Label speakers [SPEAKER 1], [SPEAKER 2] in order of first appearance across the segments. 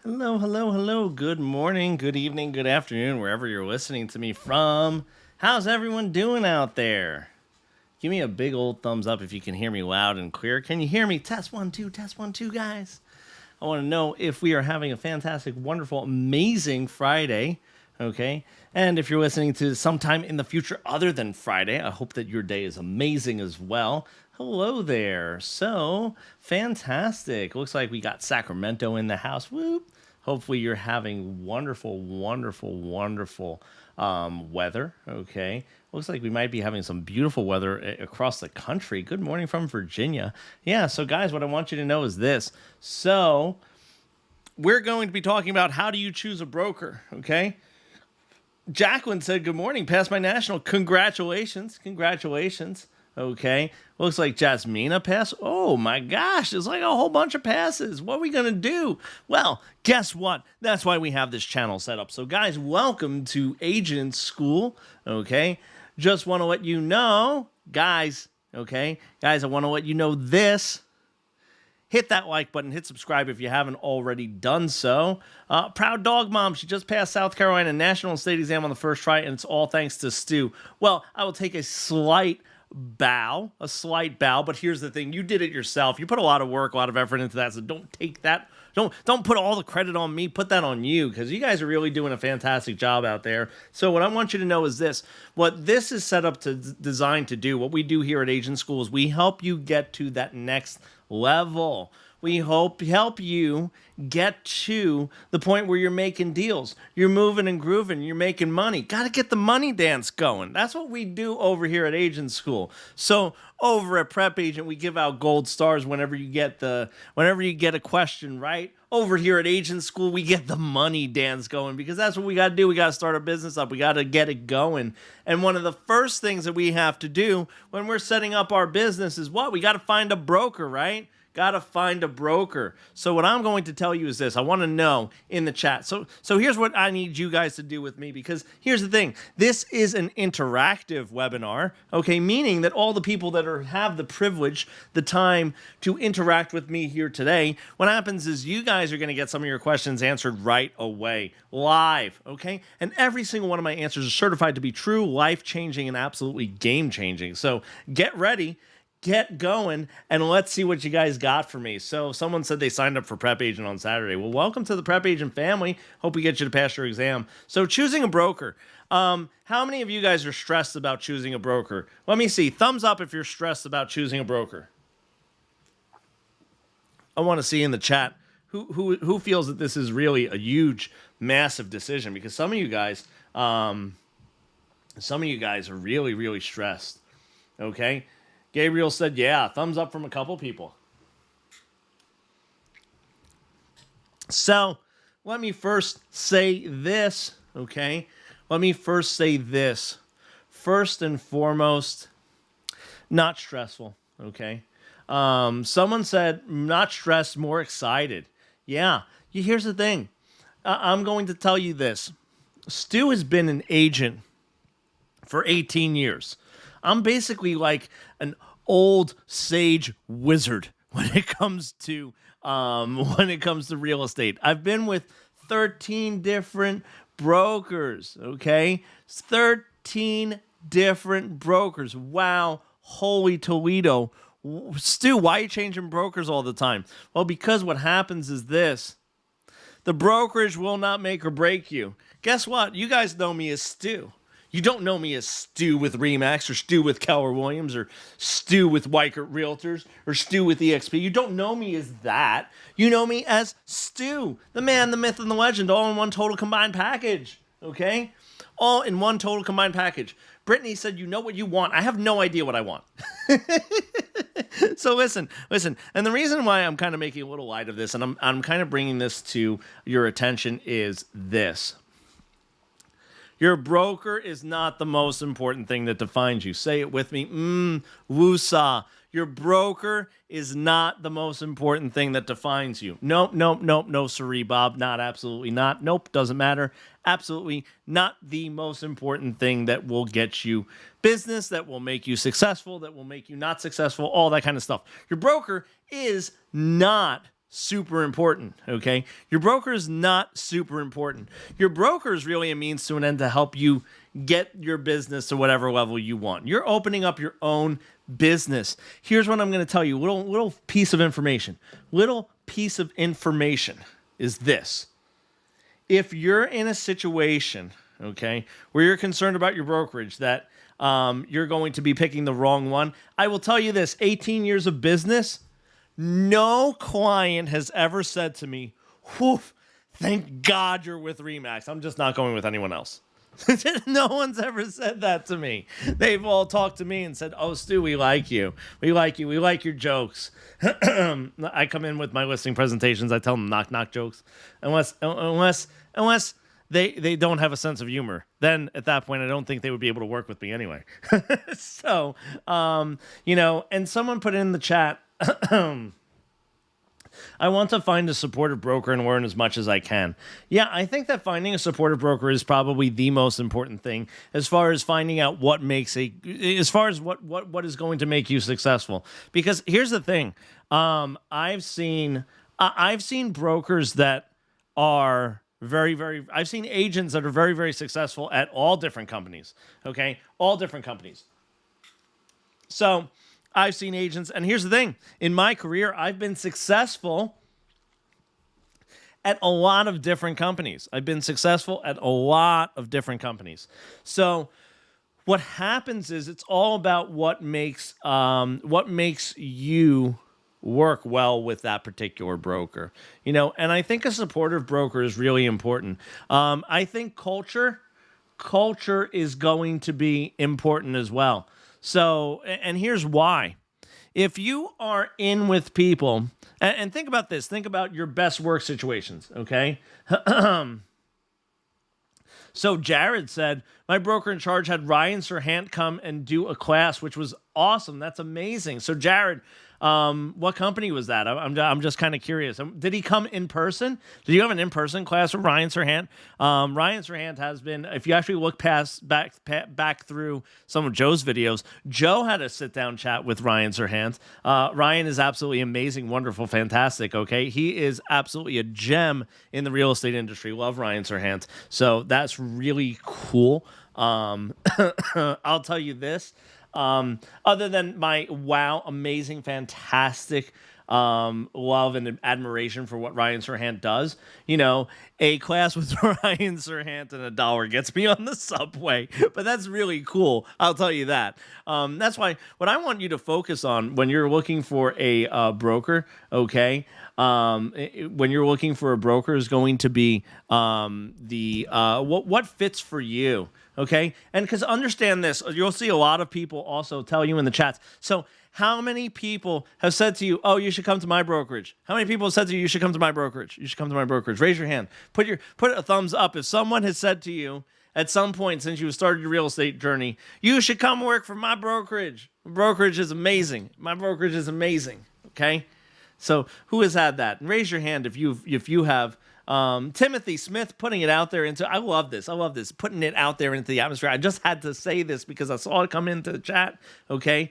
[SPEAKER 1] Hello, hello, hello. Good morning, good evening, good afternoon, wherever you're listening to me from. How's everyone doing out there? Give me a big old thumbs up if you can hear me loud and clear. Can you hear me? Test 1, 2, guys. I want to know if we are having a fantastic, wonderful, amazing Friday. Okay. And if you're listening to sometime in the future other than Friday, I hope that your day is amazing as well. Hello there. So fantastic. Looks like we got Sacramento in the house. Whoop. Hopefully you're having wonderful, wonderful, wonderful weather. Okay. Looks like we might be having some beautiful weather across the country. Good morning from Virginia. Yeah. So, guys, what I want you to know is this. So, we're going to be talking about how do you choose a broker. Okay. Jacqueline said, "Good morning. Passed my national. Congratulations. Congratulations." Okay. Looks like Jasmina passed. Oh my gosh. It's like a whole bunch of passes. What are we going to do? Well, guess what? That's why we have this channel set up. So, guys, welcome to Agent School. Okay. Just want to let you know, guys. Okay. Guys, I want to let you know this. Hit that like button, hit subscribe if you haven't already done so. Proud dog mom, she just passed South Carolina national and state exam on the first try, and it's all thanks to Stu. Well, I will take a slight bow, but here's the thing. You did it yourself. You put a lot of work, a lot of effort into that, so don't take that. Don't put all the credit on me. Put that on you, because you guys are really doing a fantastic job out there. So what I want you to know is this. What this is set up to designed to do, what we do here at Agent School is we help you get to that next level. We help you get to the point where you're making deals. You're moving and grooving. You're making money. Got to get the money dance going. That's what we do over here at Agent School. So over at Prep Agent, we give out gold stars whenever you get a question right. Over here at Agent School, we get the money dance going because that's what we got to do. We got to start a business up. We got to get it going. And one of the first things that we have to do when we're setting up our business is what? We got to find a broker, right? Got to find a broker. So what I'm going to tell you is this. I want to know in the chat. So here's what I need you guys to do with me, because here's the thing. This is an interactive webinar, okay? Meaning that all the people that have the privilege, the time to interact with me here today, what happens is you guys are going to get some of your questions answered right away, live, okay? And every single one of my answers is certified to be true, life-changing, and absolutely game-changing. So get ready. Get going, and let's see what you guys got for me. So someone said they signed up for Prep Agent on Saturday. Well, welcome to the Prep Agent family. Hope we get you to pass your exam. So choosing a broker. How many of you guys are stressed about choosing a broker? Let me see. Thumbs up if you're stressed about choosing a broker. I want to see in the chat who feels that this is really a huge, massive decision, because some of you guys are really, really stressed. Okay. Gabriel said, yeah, thumbs up from a couple people. So let me first say this, okay? Let me first say this. First and foremost, not stressful, okay? Someone said, not stressed, more excited. Yeah, here's the thing. I'm going to tell you this. Stu has been an agent for 18 years. I'm basically like an old sage wizard when it comes to real estate. I've been with 13 different brokers, okay? 13 different brokers. Wow, holy Toledo. Stu, why are you changing brokers all the time? Well, because what happens is this. The brokerage will not make or break you. Guess what? You guys know me as Stu. You don't know me as Stu with Remax, or Stu with Keller Williams, or Stu with Weichert Realtors, or Stu with EXP. You don't know me as that. You know me as Stu, the man, the myth, and the legend, all in one total combined package. Okay? All in one total combined package. Brittany said, you know what you want. I have no idea what I want. So listen. And the reason why I'm kind of making a little light of this, and I'm kind of bringing this to your attention, is this. Your broker is not the most important thing that defines you. Say it with me. Woosah. Your broker is not the most important thing that defines you. Nope, no, siree, Bob. Not, absolutely not. Nope, doesn't matter. Absolutely not the most important thing that will get you business, that will make you successful, that will make you not successful, all that kind of stuff. Your broker is not super important, okay? Your broker is not super important. Your broker is really a means to an end to help you get your business to whatever level you want. You're opening up your own business. Here's what I'm going to tell you. Little piece of information. Little piece of information is this. If you're in a situation, okay, where you're concerned about your brokerage, that you're going to be picking the wrong one, I will tell you this, 18 years of business, no client has ever said to me, whew, thank God you're with RE/MAX. I'm just not going with anyone else. No one's ever said that to me. They've all talked to me and said, oh, Stu, we like you. We like you. We like your jokes. I come in with my listing presentations. I tell them knock jokes. Unless they don't have a sense of humor. Then at that point, I don't think they would be able to work with me anyway. So, and someone put in the chat, I want to find a supportive broker and learn as much as I can. Yeah, I think that finding a supportive broker is probably the most important thing as far as finding out what is going to make you successful. Because here's the thing. I've seen brokers that are I've seen agents that are very, very successful at all different companies. Okay. All different companies. So I've seen agents, and here's the thing. In my career, I've been successful at a lot of different companies. So what happens is it's all about what makes you work well with that particular broker. And I think a supportive broker is really important. I think culture is going to be important as well. So, and here's why. If you are in with people, and think about this, think about your best work situations, okay? So Jared said, my broker in charge had Ryan Serhant come and do a class, which was awesome. That's amazing. So Jared, what company was that? I'm just kind of curious. Did he come in person? Did you have an in-person class with Ryan Serhant? Ryan Serhant has been, if you actually look back through some of Joe's videos, Joe had a sit-down chat with Ryan Serhant. Ryan is absolutely amazing, wonderful, fantastic, okay? He is absolutely a gem in the real estate industry. Love Ryan Serhant. So that's really cool. I'll tell you this. Other than my amazing, fantastic love and admiration for what Ryan Serhant does, a class with Ryan Serhant and $1 gets me on the subway, but that's really cool. I'll tell you that. That's why what I want you to focus on when you're looking for a broker, okay? When you're looking for a broker is going to be what fits for you. Okay. And because understand this, you'll see a lot of people also tell you in the chats. So how many people have said to you, oh, you should come to my brokerage? How many people have said to you, you should come to my brokerage? You should come to my brokerage. Raise your hand. Put a thumbs up. If someone has said to you at some point since you started your real estate journey, you should come work for my brokerage. Brokerage is amazing. My brokerage is amazing. Okay. So who has had that? And raise your hand if you have. Timothy Smith putting it out there I love this, putting it out there into the atmosphere. I just had to say this because I saw it come into the chat, okay?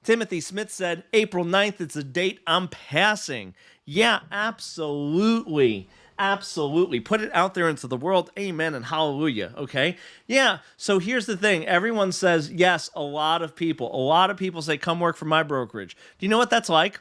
[SPEAKER 1] Timothy Smith said, April 9th, it's a date I'm passing. Yeah, absolutely. Absolutely. Put it out there into the world. Amen and hallelujah, okay? Yeah, so here's the thing. Everyone says, yes, a lot of people say, come work for my brokerage. Do you know what that's like?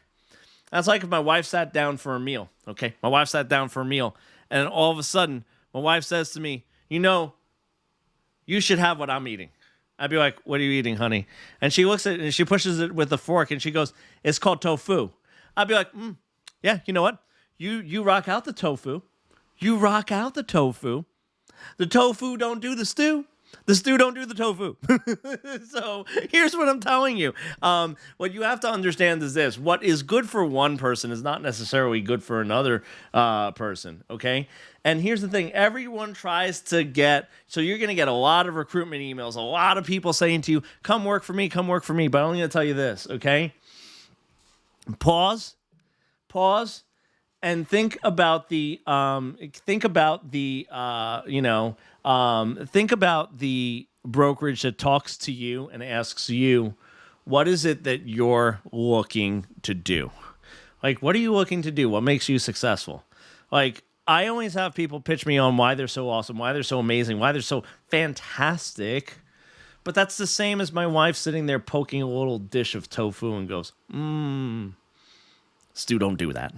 [SPEAKER 1] That's like if my wife sat down for a meal, okay? My wife sat down for a meal, and all of a sudden, my wife says to me, you should have what I'm eating. I'd be like, what are you eating, honey? And she looks at it, and she pushes it with a fork, and she goes, it's called tofu. I'd be like, yeah, you know what? You rock out the tofu. You rock out the tofu. The tofu don't do the stew. The stew don't do the tofu. So here's what I'm telling you. What you have to understand is this. What is good for one person is not necessarily good for another person, okay? And here's the thing. Everyone tries to so you're going to get a lot of recruitment emails, a lot of people saying to you, come work for me, come work for me. But I'm going to tell you this, okay? Pause, and think about the brokerage that talks to you and asks you, what is it that you're looking to do? Like, what are you looking to do? What makes you successful? Like, I always have people pitch me on why they're so awesome, why they're so amazing, why they're so fantastic. But that's the same as my wife sitting there poking a little dish of tofu and goes, Stu, don't do that.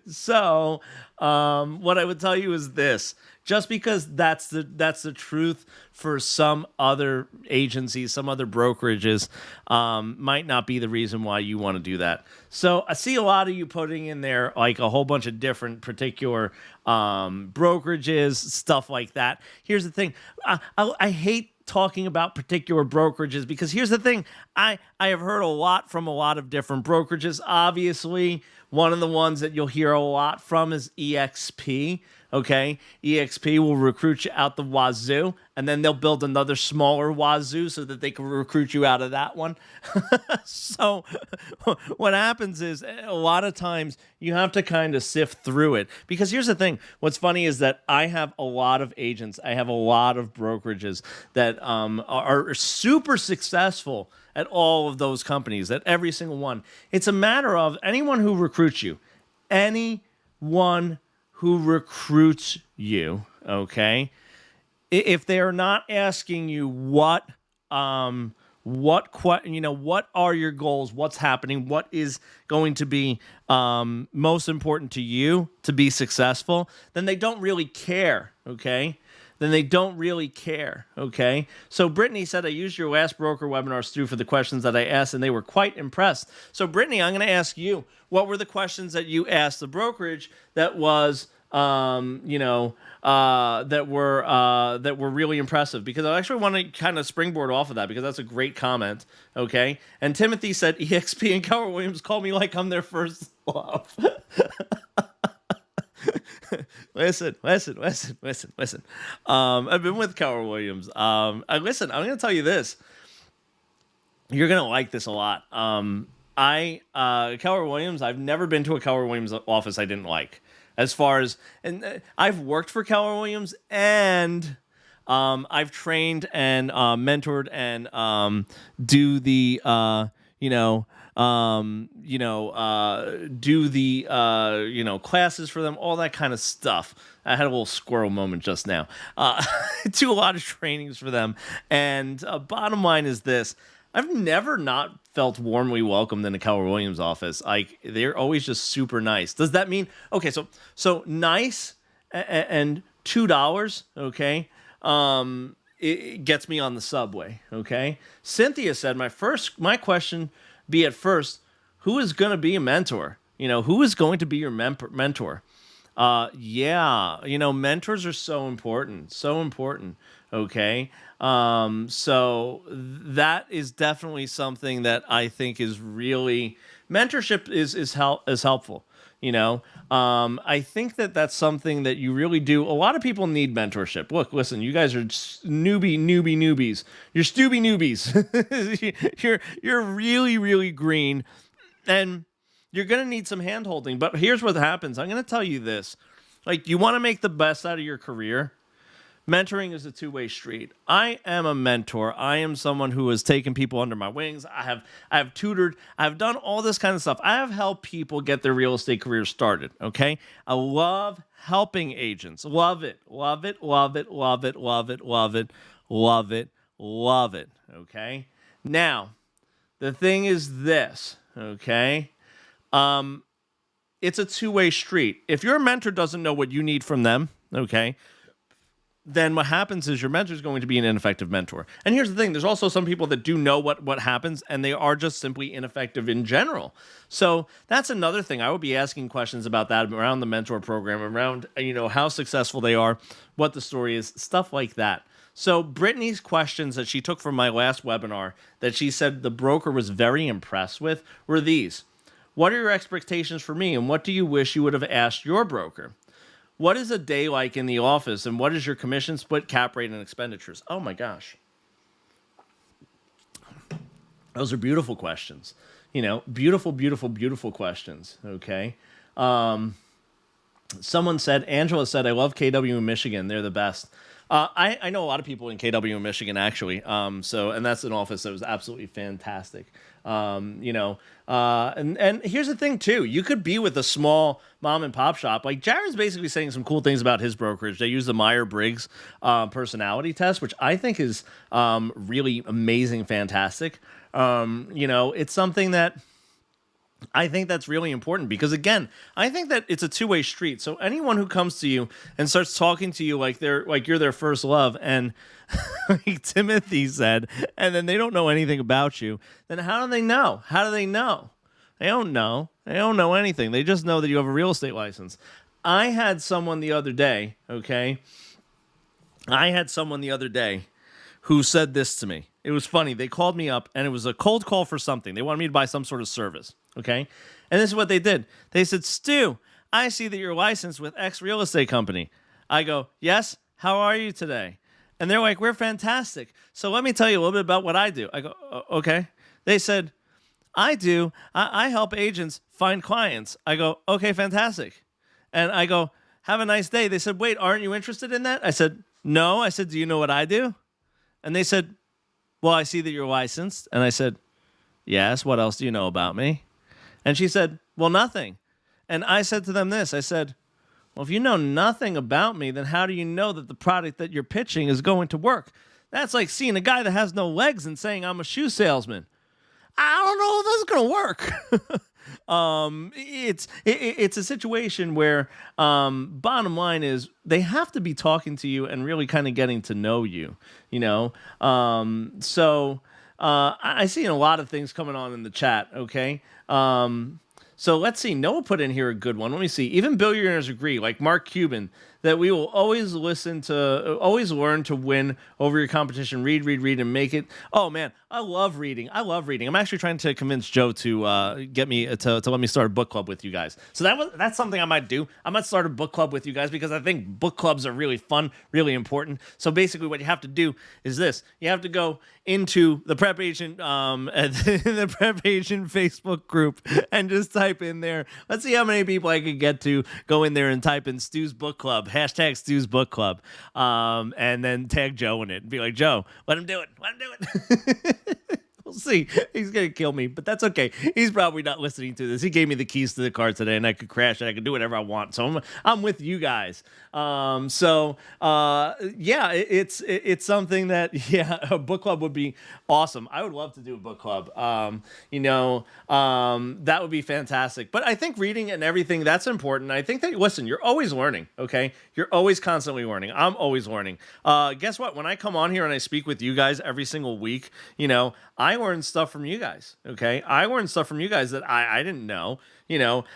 [SPEAKER 1] So, what I would tell you is this: just because that's the truth for some other agencies, some other brokerages, might not be the reason why you want to do that. So, I see a lot of you putting in there like a whole bunch of different particular brokerages, stuff like that. Here's the thing: I hate talking about particular brokerages because here's the thing. I have heard a lot from a lot of different brokerages. Obviously, one of the ones that you'll hear a lot from is EXP. Okay, EXP will recruit you out the wazoo, and then they'll build another smaller wazoo so that they can recruit you out of that one. So what happens is a lot of times you have to kind of sift through it, because here's the thing. What's funny is that I have a lot of agents, I have a lot of brokerages that are super successful at all of those companies, at every single one. It's a matter of anyone who recruits you, anyone who recruits you, okay? If they're not asking you what are your goals, what's happening, what is going to be most important to you to be successful, then they don't really care, okay? Then they don't really care, okay? So Brittany said, I used your last broker webinar, Stu, for the questions that I asked, and they were quite impressed. So Brittany, I'm going to ask you, what were the questions that you asked the brokerage that was, that were really impressive? Because I actually want to kind of springboard off of that, because that's a great comment, okay? And Timothy said, EXP and Keller Williams call me like I'm their first love. Listen. I've been with Keller Williams. Listen, I'm going to tell you this. You're going to like this a lot. Keller Williams, I've never been to a Keller Williams office I didn't like. As far as, and I've worked for Keller Williams, and I've trained and mentored and do the, classes for them, all that kind of stuff. I had a little squirrel moment just now. Do a lot of trainings for them. And bottom line is this: I've never not felt warmly welcomed in a Keller Williams office. Like, they're always just super nice. Does that mean, okay, so nice and $2, okay, it gets me on the subway, okay? Cynthia said, my question be at first, who is going to be a mentor? Who is going to be your mentor? Mentors are so important, okay? So that is definitely something that I think is really, mentorship is helpful. I think that that's something that you really do. A lot of people need mentorship. Look, listen, you guys are newbies. You're Stubby newbies. You're really, really green, and you're going to need some hand holding. But here's what happens. I'm going to tell you this. Like, you want to make the best out of your career? Mentoring is a two-way street. I am a mentor. I am someone who has taken people under my wings. I have tutored. I've done all this kind of stuff. I have helped people get their real estate careers started, okay? I love helping agents. Love it, okay? Now, the thing is this, okay? It's a two-way street. If your mentor doesn't know what you need from them, okay, then what happens is your mentor is going to be an ineffective mentor. And here's the thing. There's also some people that do know what happens, and they are just simply ineffective in general. So that's another thing. I would be asking questions about that around the mentor program, around, how successful they are, what the story is, stuff like that. So Brittany's questions that she took from my last webinar that she said the broker was very impressed with were these. What are your expectations for me, and what do you wish you would have asked your broker? What is a day like in the office, and what is your commission split, cap rate, and expenditures? Oh my gosh. Those are beautiful questions. Beautiful questions, okay? Someone said, Angela said, I love KW in Michigan. They're the best. I know a lot of people in KW in Michigan, actually. And that's an office that was absolutely fantastic. And here's the thing too. You could be with a small mom and pop shop. Like Jared's basically saying some cool things about his brokerage. They use the Myers-Briggs personality test, which I think is really amazing, fantastic. It's something that I think that's really important because, again, I think that it's a two-way street. So anyone who comes to you and starts talking to you like you're their first love, and like Timothy said, and then they don't know anything about you, then how do they know? How do they know? They don't know. They don't know anything. They just know that you have a real estate license. I had someone the other day, okay? Who said this to me. It was funny. They called me up, and it was a cold call for something. They wanted me to buy some sort of service, okay? And this is what they did. They said, Stu, I see that you're licensed with X real estate company. I go, yes, how are you today? And they're like, we're fantastic. So let me tell you a little bit about what I do. I go, okay. They said, I help agents find clients. I go, okay, fantastic. And I go, have a nice day. They said, wait, aren't you interested in that? I said, no. I said, do you know what I do? And they said, well, I see that you're licensed. And I said, yes, what else do you know about me? And she said, well, nothing. And I said to them this, I said, well, if you know nothing about me, then how do you know that the product that you're pitching is going to work? That's like seeing a guy that has no legs and saying, I'm a shoe salesman. I don't know if that's going to work. It's a situation where bottom line is they have to be talking to you and really kind of getting to know you, I see a lot of things coming on in the chat. Okay. So let's see. Noah put in here a good one. Let me see. Even billionaires agree, like Mark Cuban, that we will always learn to win over your competition. Read, and make it. Oh man, I love reading. I'm actually trying to convince Joe to get me to let me start a book club with you guys. So that's something I might do. I might start a book club with you guys because I think book clubs are really fun, really important. So basically, what you have to do is this: you have to go into the Prep Agent the Prep Agent Facebook group and just type in there. Let's see how many people I could get to go in there and type in Stu's Book Club, hashtag Stu's Book Club, and then tag Joe in it and be like, Joe, let him do it. We'll see. He's going to kill me, but that's okay. He's probably not listening to this. He gave me the keys to the car today, and I could crash it. I could do whatever I want. So I'm with you guys. It's something that, a book club would be awesome. I would love to do a book club. That would be fantastic. But I think reading and everything, that's important. I think that, listen, you're always learning, okay? You're always constantly learning. I'm always learning. Guess what? When I come on here and I speak with you guys every single week, I learned stuff from you guys, okay? I learned stuff from you guys that I didn't know.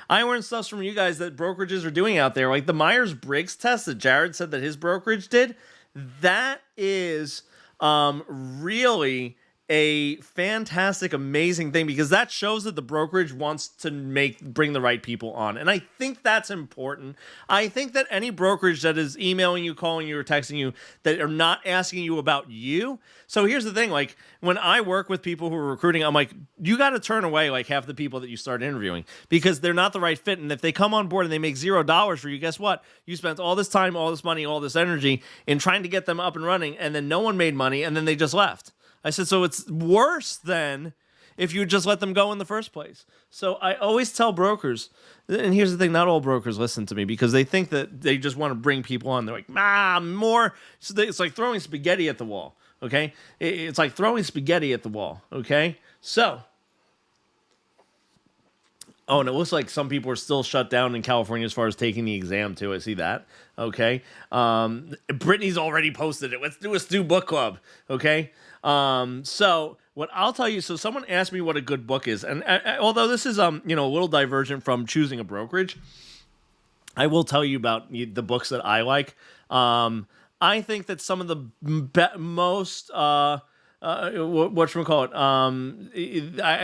[SPEAKER 1] I learned stuff from you guys that brokerages are doing out there, like the Myers-Briggs test that Jared said that his brokerage did. That is really a fantastic, amazing thing because that shows that the brokerage wants to bring the right people on. And I think that's important. I think that any brokerage that is emailing you, calling you, or texting you that are not asking you about you. So here's the thing, like when I work with people who are recruiting, I'm like, you got to turn away like half the people that you start interviewing because they're not the right fit. And if they come on board and they make $0 for you, guess what? You spent all this time, all this money, all this energy in trying to get them up and running, and then no one made money, and then they just left. I said, so it's worse than if you just let them go in the first place. So I always tell brokers, and here's the thing, not all brokers listen to me because they think that they just want to bring people on. They're like, more. So it's like throwing spaghetti at the wall, okay? It's like throwing spaghetti at the wall, okay? So, and it looks like some people are still shut down in California as far as taking the exam, too. I see that. Okay. Brittany's already posted it. Let's do a Stu Book Club. Okay. So what I'll tell you, so someone asked me what a good book is. And although this is, a little divergent from choosing a brokerage, I will tell you about the books that I like. I think that some of the most, I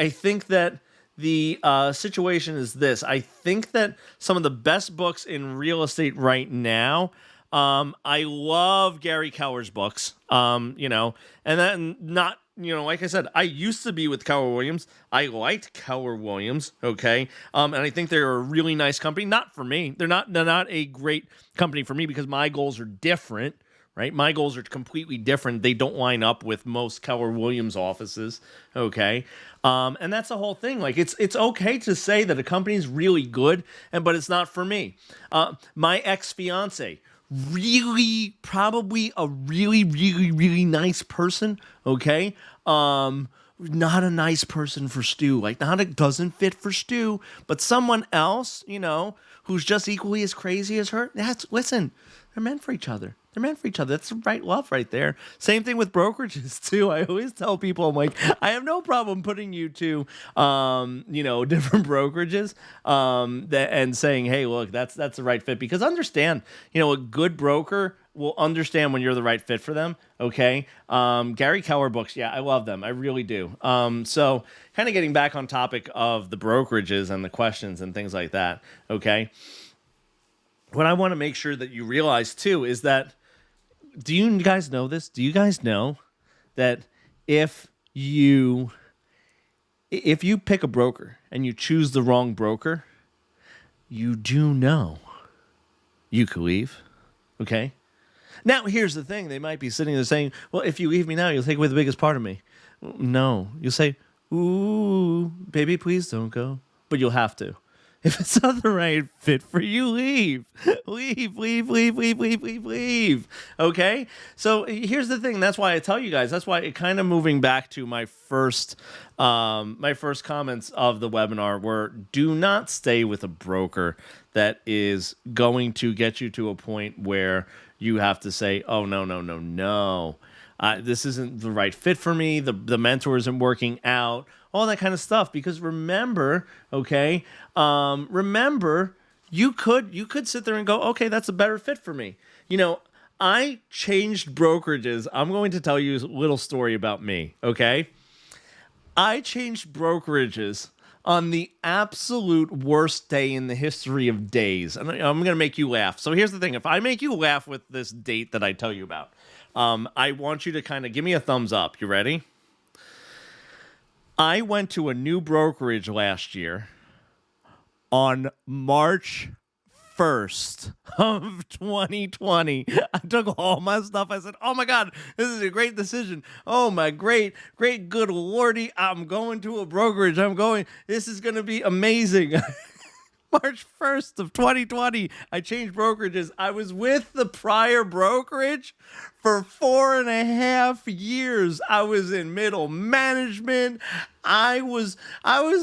[SPEAKER 1] think that the situation is this. I think that some of the best books in real estate right now, I love Gary Keller's books, and then not, like I said, I used to be with Keller Williams. I liked Keller Williams, okay? And I think they're a really nice company. Not for me. They're not a great company for me because my goals are different, right? My goals are completely different. They don't line up with most Keller Williams offices, okay? And that's the whole thing. Like, it's okay to say that a company's really good, but it's not for me. My ex-fiance, probably a really nice person, okay? Not a nice person for Stu. Like, doesn't fit for Stu, but someone else, who's just equally as crazy as her. Listen, they're meant for each other. They're meant for each other. That's the right love right there. Same thing with brokerages too. I always tell people, I'm like, I have no problem putting you to, different brokerages, and saying, hey, look, that's the right fit, because understand, a good broker will understand when you're the right fit for them. Okay. Gary Keller books. Yeah, I love them. I really do. So kind of getting back on topic of the brokerages and the questions and things like that. Okay. What I want to make sure that you realize too is that, do you guys know this? Do you guys know that if you pick a broker and you choose the wrong broker, you do know you could leave. Okay. Now, here's the thing. They might be sitting there saying, well, if you leave me now, you'll take away the biggest part of me. No. You'll say, ooh, baby, please don't go. But you'll have to. If it's not the right fit for you, leave. Leave. Okay? So here's the thing. That's why I tell you guys. That's why it kind of moving back to my first comments of the webinar were, do not stay with a broker that is going to get you to a point where you have to say, oh, no. This isn't the right fit for me. The mentor isn't working out. All that kind of stuff. Because remember, okay, you could sit there and go, okay, that's a better fit for me. I changed brokerages. I'm going to tell you a little story about me, okay? I changed brokerages on the absolute worst day in the history of days. And I'm going to make you laugh. So here's the thing. If I make you laugh with this date that I tell you about, I want you to kind of give me a thumbs up. You ready? I went to a new brokerage last year on March 1st of 2020. I took all my stuff. I said, oh my God, this is a great decision. Oh my great good lordy. I'm going to a brokerage. This is going to be amazing. March 1st of 2020, I changed brokerages. I was with the prior brokerage for 4.5 years. I was in middle management. I was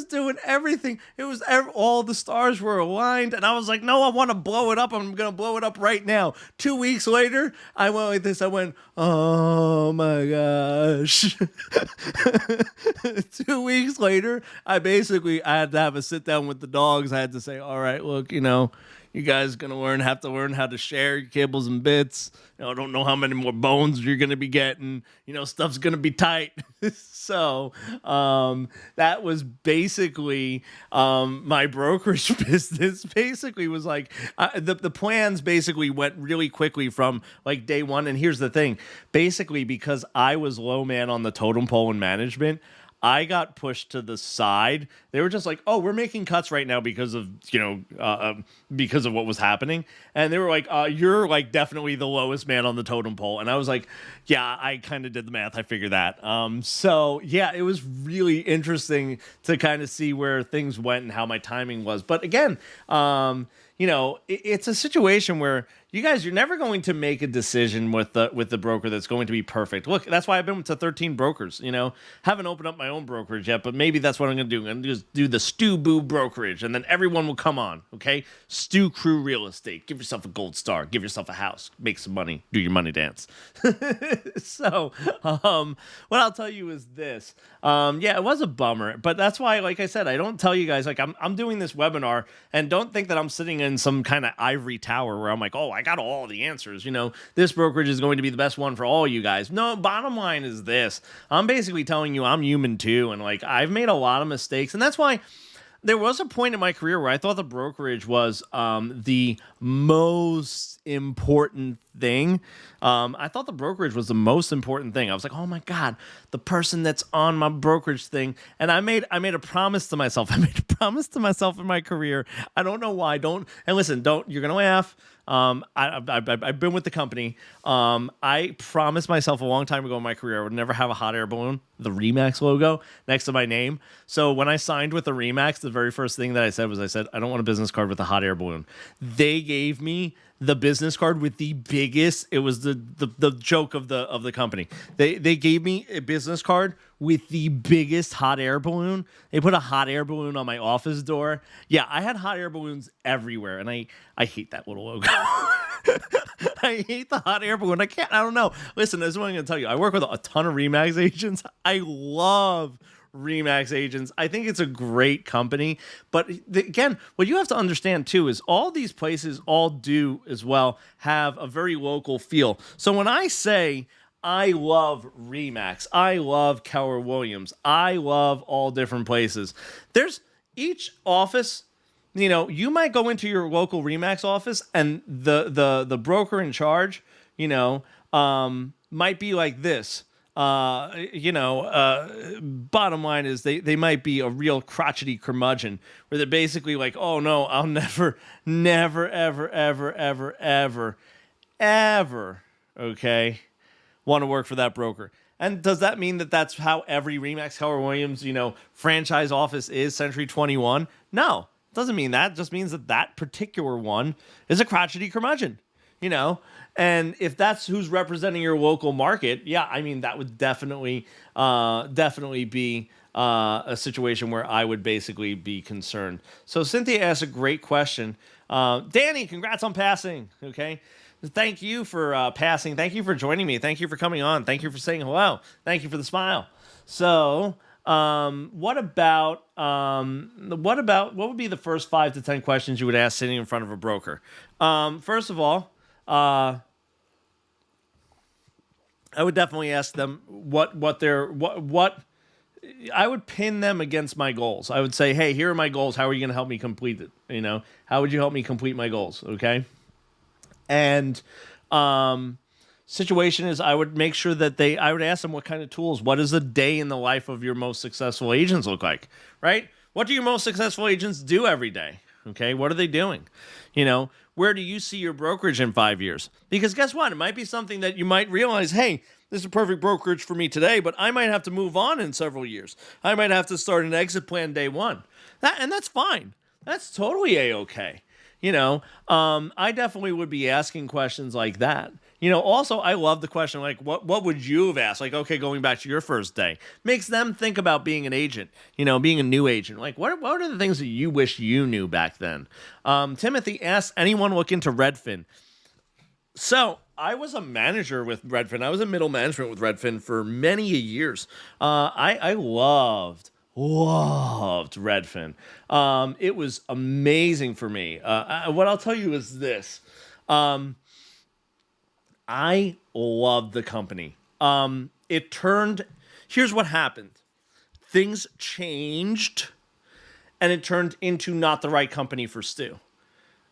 [SPEAKER 1] doing everything. It was all the stars were aligned, and I was like, no, I want to blow it up. I'm gonna blow it up right now. 2 weeks later, I went like this. I went, oh my gosh. 2 weeks later, I had to have a sit down with the dogs. I had to say, all right, look, you guys gonna have to learn how to share your kibbles and bits. I don't know how many more bones you're gonna be getting. Stuff's gonna be tight. So that was basically my brokerage business. Basically, was like the plans basically went really quickly from like day one. And here's the thing: basically, because I was low man on the totem pole in management, I got pushed to the side. They were just like, "Oh, we're making cuts right now because of what was happening." And they were like, "You're like definitely the lowest man on the totem pole." And I was like, "Yeah, I kind of did the math. I figured that." So yeah, it was really interesting to kind of see where things went and how my timing was. But again, it's a situation where you're never going to make a decision with the broker that's going to be perfect. Look, that's why I've been to 13 brokers. Haven't opened up my own brokerage yet, but maybe that's what I'm going to do. I'm going to just do the Stu Boo brokerage, and then everyone will come on. Okay, Stu Crew Real Estate. Give yourself a gold star. Give yourself a house. Make some money. Do your money dance. So, what I'll tell you is this. Yeah, it was a bummer, but that's why, like I said, I don't tell you guys like I'm doing this webinar, and don't think that I'm sitting in some kind of ivory tower where I'm like, oh, I got all the answers. This brokerage is going to be the best one for all you guys. No, bottom line is this. I'm basically telling you I'm human too, and like I've made a lot of mistakes, and that's why there was a point in my career where I thought the brokerage was the most important thing. I thought the brokerage was the most important thing. I was like, oh my God, the person that's on my brokerage thing. And I made a promise to myself. I made a promise to myself in my career. I don't know why. And listen, you're going to laugh. I've been with the company. I promised myself a long time ago in my career I would never have a hot air balloon, the Remax logo next to my name. So when I signed with the Remax, the very first thing that I said was, I don't want a business card with a hot air balloon. They gave me the business card with the biggest. It was the joke of the company. They gave me a business card with the biggest hot air balloon. They put a hot air balloon on my office door. Yeah, I had hot air balloons everywhere, and I hate that little logo. I hate the hot air balloon. I don't know. Listen, this is what I'm going to tell you. I work with a ton of Remax agents. I love Remax agents. I think it's a great company. But again, what you have to understand too is all these places all do as well have a very local feel. So when I say I love Remax, I love Keller Williams, I love all different places, there's each office. You might go into your local Remax office and the broker in charge, might be like this. Bottom line is they might be a real crotchety curmudgeon where they're basically like, oh no, I'll never, ever, okay, want to work for that broker. And does that mean that that's how every Remax Keller Williams, franchise office is Century 21? No. Doesn't mean that. It just means that particular one is a crotchety curmudgeon, And if that's who's representing your local market, yeah, I mean, that would definitely be a situation where I would basically be concerned. So Cynthia asked a great question. Danny, congrats on passing. Okay. Thank you for passing. Thank you for joining me. Thank you for coming on. Thank you for saying hello. Thank you for the smile. So, what would be the first 5 to 10 questions you would ask sitting in front of a broker? First of all, I would definitely ask them what I would pin them against my goals. I would say, hey, here are my goals. How are you going to help me complete it? How would you help me complete my goals? Okay. And, situation is I would make sure that I would ask them what kind of tools, what does a day in the life of your most successful agents look like, right? What do your most successful agents do every day? Okay. What are they doing? Where do you see your brokerage in 5 years? Because guess what? It might be something that you might realize, hey, this is a perfect brokerage for me today, but I might have to move on in several years. I might have to start an exit plan day one. And that's fine. That's totally A-okay. I definitely would be asking questions like that. Also, I love the question, like, what would you have asked? Like, okay, going back to your first day. Makes them think about being an agent, being a new agent. Like, what are the things that you wish you knew back then? Timothy asks, anyone look into Redfin? So, I was a manager with Redfin. I was in middle management with Redfin for many years. I loved Redfin. It was amazing for me. What I'll tell you is this. I loved the company. Here's what happened. Things changed and it turned into not the right company for Stu.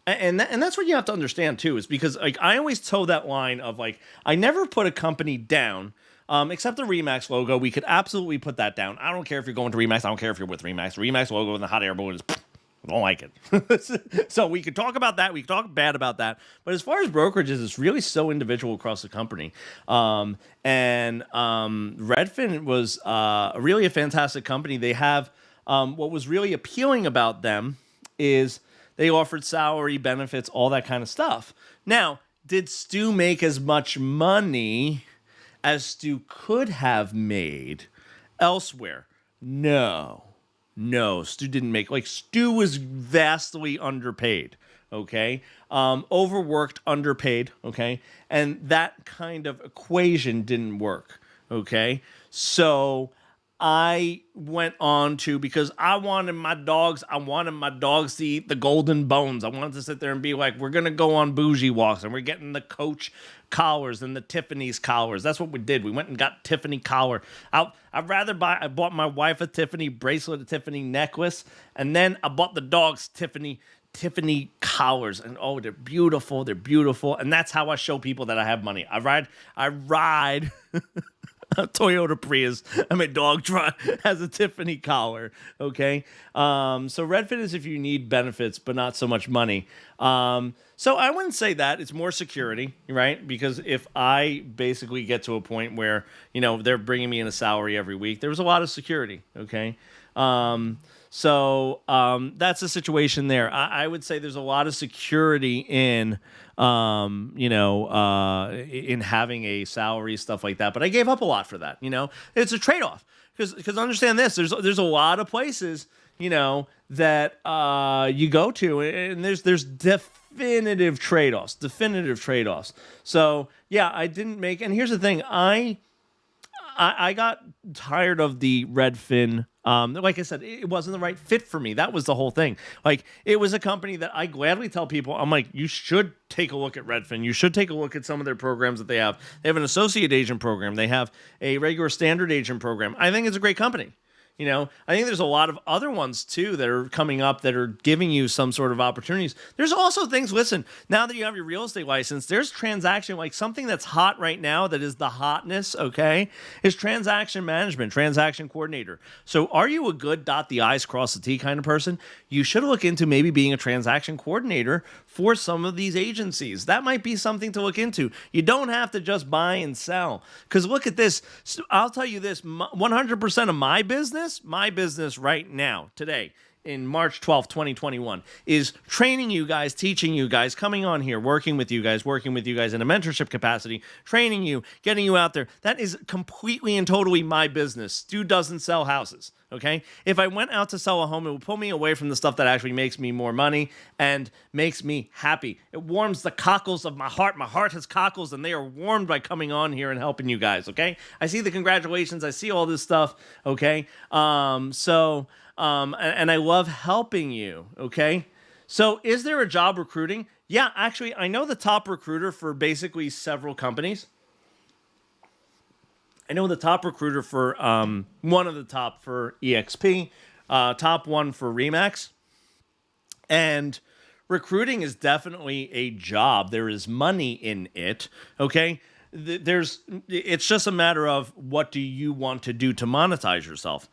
[SPEAKER 1] And that's what you have to understand too, is because like I always toe that line of like, I never put a company down. Except the Remax logo, we could absolutely put that down. I don't care if you're going to Remax. I don't care if you're with Remax. The Remax logo and the hot air balloon is, I don't like it. So we could talk about that. We could talk bad about that. But as far as brokerages, it's really so individual across the company. Redfin was really a fantastic company. They have what was really appealing about them is they offered salary, benefits, all that kind of stuff. Now, did Stu make as much money as Stu could have made elsewhere? No, Stu didn't make, Stu was vastly underpaid, okay? Overworked, underpaid, okay? And that kind of equation didn't work, okay? So I went on to, because I wanted my dogs to eat the golden bones. I wanted to sit there and be like, we're going to go on bougie walks and we're getting the Coach collars and the Tiffany's collars. That's what we did. We went and got Tiffany collar. I bought my wife a Tiffany bracelet, a Tiffany necklace, and then I bought the dogs Tiffany Tiffany collars, and oh, they're beautiful. They're beautiful. And that's how I show people that I have money. I ride a Toyota Prius, and my dog has a Tiffany collar. Okay. So Redfin is if you need benefits, but not so much money. So I wouldn't say that. It's more security, right? Because if I basically get to a point where, they're bringing me in a salary every week, there's a lot of security. Okay. So that's the situation there. I would say there's a lot of security in having a salary, stuff like that. But I gave up a lot for that. It's a trade-off because understand this. There's a lot of places that you go to, and there's definitive trade-offs. So yeah, I didn't make. And here's the thing, I got tired of the Redfin. Like I said, it wasn't the right fit for me. That was the whole thing. Like, it was a company that I gladly tell people, I'm like, you should take a look at Redfin. You should take a look at some of their programs that they have. They have an associate agent program. They have a regular standard agent program. I think it's a great company. I think there's a lot of other ones too that are coming up that are giving you some sort of opportunities. There's also things, listen, now that you have your real estate license, there's transaction, like something that's hot right now that is the hotness, okay, is transaction management, transaction coordinator. So are you a good dot the I's, cross the T kind of person? You should look into maybe being a transaction coordinator for some of these agencies. That might be something to look into. You don't have to just buy and sell. Because look at this. I'll tell you this, 100% of my business right now, today, in March 12th, 2021, is training you guys, teaching you guys, coming on here, working with you guys in a mentorship capacity, training you, getting you out there. That is completely and totally my business. Stu doesn't sell houses, okay? If I went out to sell a home, it would pull me away from the stuff that actually makes me more money and makes me happy. It warms the cockles of my heart. My heart has cockles, and they are warmed by coming on here and helping you guys, okay? I see the congratulations. I see all this stuff, okay? And I love helping you, okay? So is there a job recruiting? Yeah, actually, I know the top recruiter for basically several companies. I know the top recruiter for one of the top for EXP, top one for Remax. And recruiting is definitely a job. There is money in it, okay? It's just a matter of what do you want to do to monetize yourself.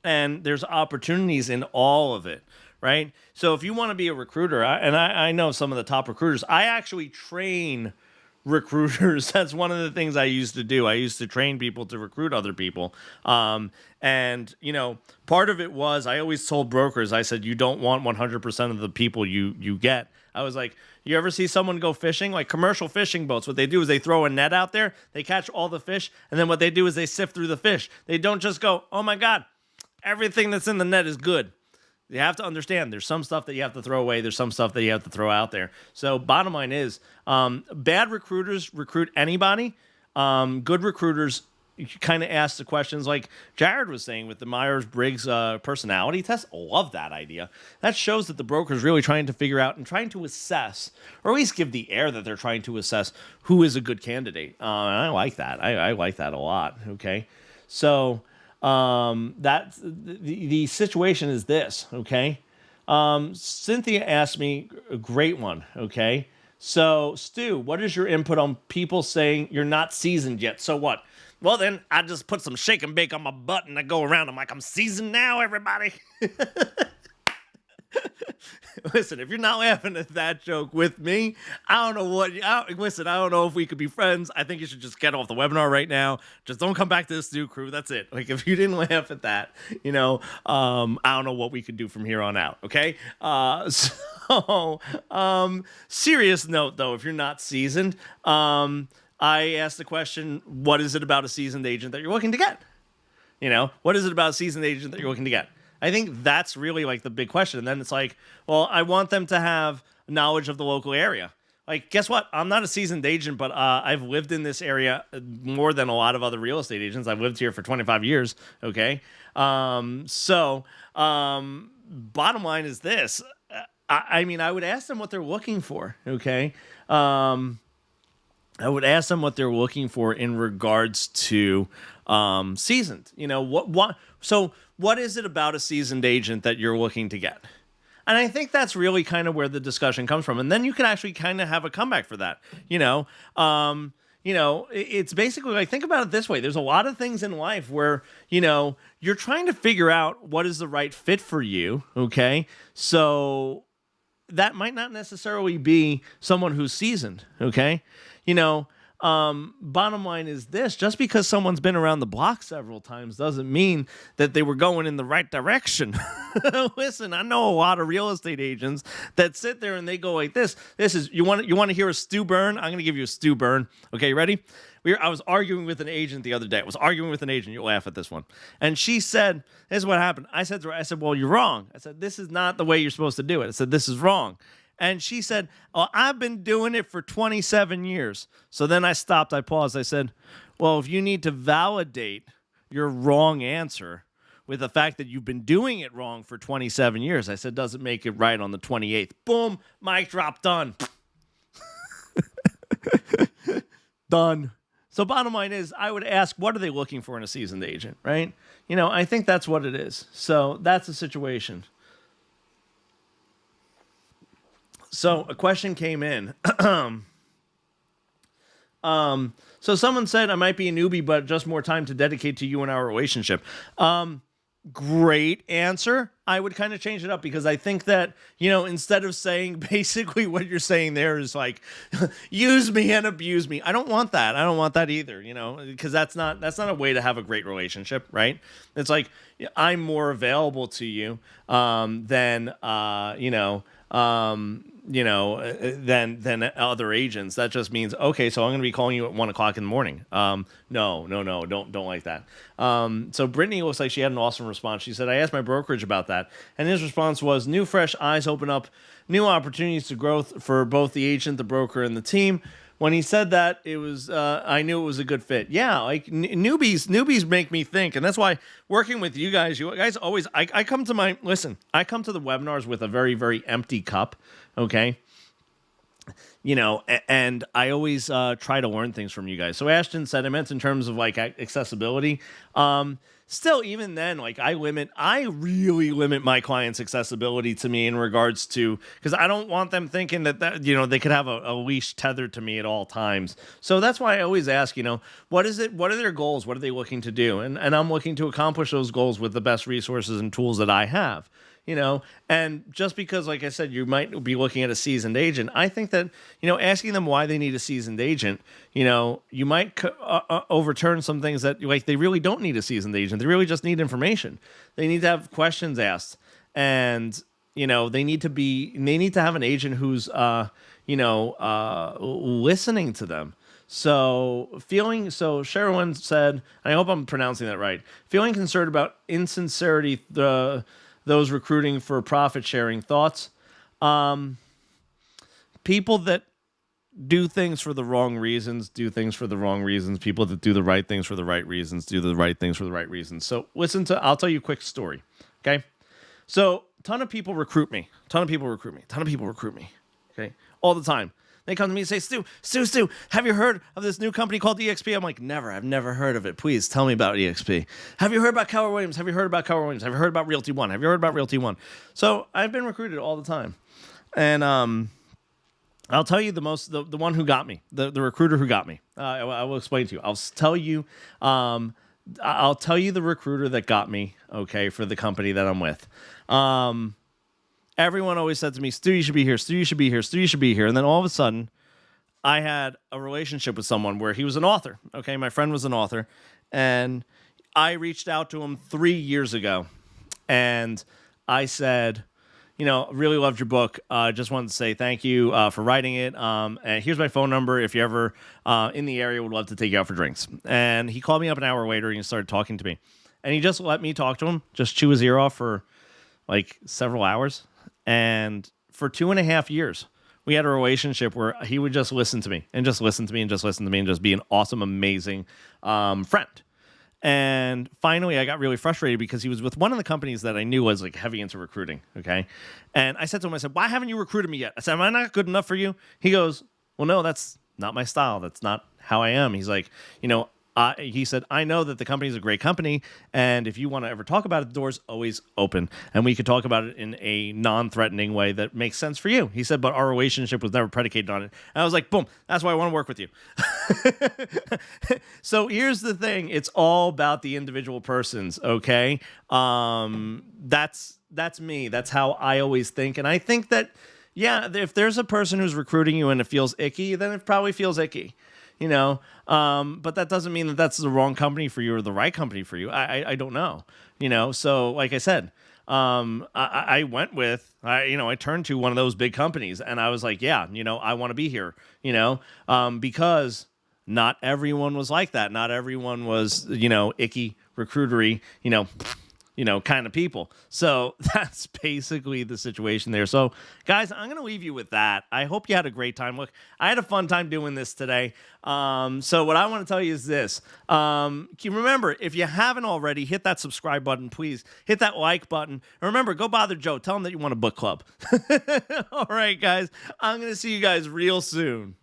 [SPEAKER 1] And there's opportunities in all of it, right? So if you want to be a recruiter, I know some of the top recruiters, I actually train recruiters. That's one of the things I used to do. I used to train people to recruit other people. And part of it was I always told brokers, I said, you don't want 100% of the people you get. I was like, you ever see someone go fishing? Like commercial fishing boats, what they do is they throw a net out there, they catch all the fish, and then what they do is they sift through the fish. They don't just go, oh my God, everything that's in the net is good. You have to understand there's some stuff that you have to throw away. There's some stuff that you have to throw out there. So bottom line is, bad recruiters recruit anybody. Good recruiters, you kind of ask the questions like Jared was saying with the Myers-Briggs personality test. Love that idea. That shows that the broker is really trying to figure out and trying to assess, or at least give the air that they're trying to assess who is a good candidate. And I like that. I like that a lot. Okay. So that's the situation is this. Okay. Cynthia asked me a great one. Okay. So Stu, what is your input on people saying you're not seasoned yet? So what? Well, then I just put some shake and bake on my butt and I go around. I'm like, I'm seasoned now, everybody. Listen, if you're not laughing at that joke with me, I don't know I don't know if we could be friends. I think you should just get off the webinar right now. Just don't come back to this new crew. That's it. Like, if you didn't laugh at that, I don't know what we could do from here on out. Okay. Serious note though, if you're not seasoned, I asked the question, what is it about a seasoned agent that you're looking to get? What is it about a seasoned agent that you're looking to get? I think that's really like the big question. And then it's like, well, I want them to have knowledge of the local area. Like, guess what? I'm not a seasoned agent, but I've lived in this area more than a lot of other real estate agents. I've lived here for 25 years. Okay. Bottom line is this. I would ask them what they're looking for. Okay. I would ask them what they're looking for in regards to seasoned. So what is it about a seasoned agent that you're looking to get? And I think that's really kind of where the discussion comes from. And then you can actually kind of have a comeback for that. It's basically like, think about it this way. There's a lot of things in life where, you're trying to figure out what is the right fit for you. Okay. So that might not necessarily be someone who's seasoned. Okay. Bottom line is this: just because someone's been around the block several times doesn't mean that they were going in the right direction. Listen, I know a lot of real estate agents that sit there and they go like this. This is, you want to hear a stew burn? I'm going to give you a stew burn. Okay, you ready? I was arguing with an agent the other day. You'll laugh at this one. And she said, this is what happened. I said to her, well, you're wrong. I said, this is not the way you're supposed to do it. I said, this is wrong. And she said, oh, I've been doing it for 27 years. So then I stopped. I paused. I said, well, if you need to validate your wrong answer with the fact that you've been doing it wrong for 27 years, I said, doesn't make it right on the 28th. Boom, mic drop, done. Done. So bottom line is, I would ask, what are they looking for in a seasoned agent, right? I think that's what it is. So that's the situation. So a question came in. So someone said, I might be a newbie, but just more time to dedicate to you and our relationship. Great answer. I would kind of change it up, because I think that, instead of saying basically what you're saying there is like, use me and abuse me. I don't want that. I don't want that either, because that's not a way to have a great relationship, right? It's like, I'm more available to you than than other agents. That just means, okay, so I'm going to be calling you at 1:00 in the morning. No, don't like that. So Brittany looks like she had an awesome response. She said, I asked my brokerage about that, and his response was, new fresh eyes open up new opportunities to growth for both the agent, the broker, and the team. When he said that, it was I knew it was a good fit. Yeah, like newbies make me think, and that's why working with you guys always, I come to the webinars with a very, very empty cup, okay? And I always try to learn things from you guys. So Ashton said, I meant in terms of like accessibility. Still, even then, like I really limit my clients' accessibility to me in regards to, because I don't want them thinking that they could have a leash tethered to me at all times. So that's why I always ask, what is it? What are their goals? What are they looking to do? And I'm looking to accomplish those goals with the best resources and tools that I have. And just because, like I said, you might be looking at a seasoned agent, I think that, asking them why they need a seasoned agent, you might overturn some things that, like, they really don't need a seasoned agent. They really just need information. They need to have questions asked, and, they need to have an agent who's, listening to them. So Sherwin said, I hope I'm pronouncing that right, feeling concerned about insincerity, those recruiting for profit sharing. Thoughts? People that do things for the wrong reasons do things for the wrong reasons. People that do the right things for the right reasons do the right things for the right reasons. So I'll tell you a quick story. Okay. So a ton of people recruit me. Okay. All the time. They come to me and say, Stu, have you heard of this new company called EXP? I'm like, never. I've never heard of it. Please tell me about EXP. Have you heard about Keller Williams? Have you heard about Keller Williams? Have you heard about Realty One? Have you heard about Realty One? So I've been recruited all the time. And I'll tell you the one who got me, the recruiter who got me. I will explain to you. I'll tell you the recruiter that got me, okay, for the company that I'm with. Everyone always said to me, Stu, you should be here. Stu, you should be here. Stu, you should be here. And then all of a sudden, I had a relationship with someone where he was an author. Okay, my friend was an author. And I reached out to him 3 years ago. And I said, really loved your book. Just wanted to say thank you for writing it. And here's my phone number. If you're ever in the area, would love to take you out for drinks. And he called me up an hour later and he started talking to me. And he just let me talk to him, just chew his ear off for like several hours. And for 2.5 years, we had a relationship where he would just listen to me and just listen to me and just listen to me and just be an awesome, amazing friend. And finally, I got really frustrated because he was with one of the companies that I knew was like heavy into recruiting. Okay. And I said to him, why haven't you recruited me yet? I said, am I not good enough for you? He goes, well, no, that's not my style. That's not how I am. He's like, He said, I know that the company is a great company, and if you want to ever talk about it, the door's always open, and we could talk about it in a non-threatening way that makes sense for you. He said, but our relationship was never predicated on it. And I was like, boom, that's why I want to work with you. So here's the thing. It's all about the individual persons, okay? That's me. That's how I always think. And I think that, yeah, if there's a person who's recruiting you and it feels icky, then it probably feels icky. But that doesn't mean that that's the wrong company for you or the right company for you. I don't know, so like I said, I went with, I turned to one of those big companies and I was like, yeah, I want to be here, because not everyone was like that. Not everyone was, icky recruitery, kind of people. So that's basically the situation there. So guys, I'm going to leave you with that. I hope you had a great time. Look, I had a fun time doing this today. So what I want to tell you is this. Remember, if you haven't already, hit that subscribe button, please. Hit that like button. And remember, go bother Joe. Tell him that you want a book club. All right, guys. I'm going to see you guys real soon.